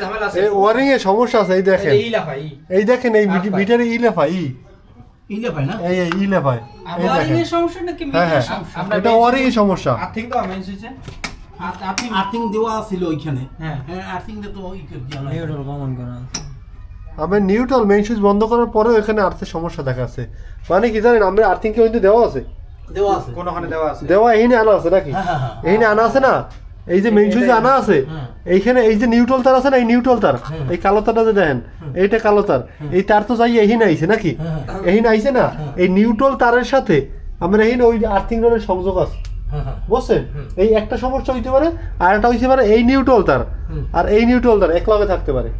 ঝামেলা আছে, এই ওয়ারিং এ সমস্যা আছে। এই দেখেন, এই দেখেন এই মিটারে ইলেফা না এই ইলেফা এই ওয়ারিং দেখেন। এর সমস্যা নাকি হ্যাঁ মিটারের হ্যাঁ, সমস্যা? এটা ওয়ারিং এর সমস্যা। আর্থিং তো মেন সুইচে আর্থিং দেওয়া ছিল ওইখানে। হ্যাঁ আর্থিং দে তো ওই নিউট্রাল কমন করা আছে। আমি নিউট্রাল মেইন সুইচ বন্ধ করার পরেও এখানে আর্থের সমস্যা দেখাচ্ছে। মানে কি জানেন, আমরা আর্থিং কি হইতে দেওয়া আছে, দেওয়া আছে, কোনখানে দেওয়া আছে, দেওয়া এইখানে আনা আছে নাকি? এইখানে আনা আছে না, এই যে মেইন সুইচে আনা আছে, এইখানে এই যে নিউট্রাল তার আছে না, এই নিউট্রাল তার, এই কালো তারটা যে দেখেন, এইটা কালো তার, এই তার তো যাই এইখানে আইছে নাকি? এইখানে আইছে না, এই নিউট্রাল তারের সাথে আমরা এইখানে ওই আর্থিং রডের সংযোগ আছে, বুঝছেন? এই একটা সমস্যা হইতে পারে, আর একটা হইতে পারে এই নিউট্রাল তার আর এই নিউট্রাল তার একলগে থাকতে পারে,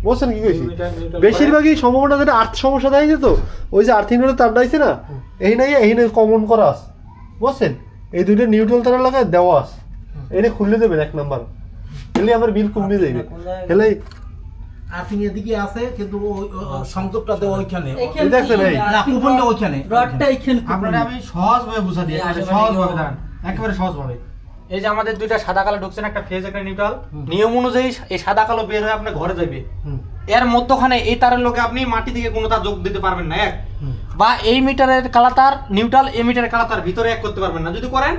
বুঝছেন কি কইছি? বেশিরভাগই সম্ভাবনা যেটা আর্থ সমস্যা দেখা যেত, ওই যে আর্থিং রডের তারটা আইছে না, এই নাই এইখানে কমন করা আছে, বুঝছেন? এই দুইটা নিউট্রাল তারের লাগায় দেওয়া আছে, এটা খুললে দেবেন এক নাম্বার, এলে আমার বিল কমে যাইবে। এলে আর্থিং এদিকে আছে, কিন্তু ওই সংযোগটা দেওয়া ওইখানে। এই দেখছেন, এই না, কুপনটা ওইখানে। রডটা এইখানে আপনারা আমি সহজভাবে বুঝা দিই, সহজভাবে দাঁড়ান, একেবারে সহজভাবে। এই যে আমাদের দুইটা সাদা কালো ঢুকছে না, একটা ফেজ একটা নিউট্রাল, নিয়ম অনুযায়ী এই সাদা কালো বের হয়ে আপনার ঘরে যাবে, এর মধ্যখানে এই তারের লোকে আপনি মাটি থেকে কোনো তার যোগ দিতে পারবেন না, এক বা এই মিটারের কালা তার নিউট্রাল, এই মিটারের কালা তার ভিতরে এক করতে পারবেন না। যদি করেন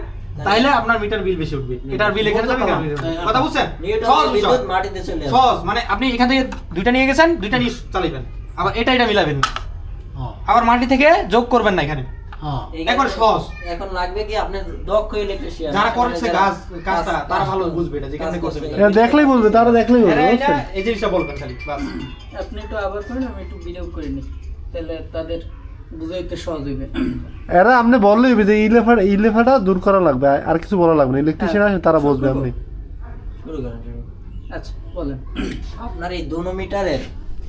তাহলে আপনার মিটার বিল বেশি উঠবে, এটার বিল এখানে যাবে, কথা বুঝছেন? সহজ বিষয়, মাটিতে চলে আসে। সহজ, মানে আপনি এখান থেকে দুইটা নিয়ে গেছেন, দুইটা নিয়ে চালাবেন, আবার এটা মিলাবেন, আবার মাটি থেকে যোগ করবেন না এখানে, একবার সহজ। এখন লাগবে কি আপনার দক্ষ ইলেকট্রিশিয়ান, যারা করছে কাজটা তারা ভালো বুঝবে এটা, যেখানে করছে এটা দেখলেই বলবে, তারা দেখলেই বলবে, বুঝছেন? এই জিনিসটা বলবেন খালি বাস। আপনি একটু আবার করেন, আমি একটু ভিডিও করে নিই, তাহলে তাদের বুঝাইতে সহজ হইবে। এরা আপনি বললেই হবে যে ইলেফাটা দূর করা লাগবে, আর কিছু বলা লাগবে না, ইলেকট্রিশিয়ান আসে তারা বুঝবে। আপনি শুরু করেন, শুরু করেন। আচ্ছা বলেন। আপনার এই 2 মিটারের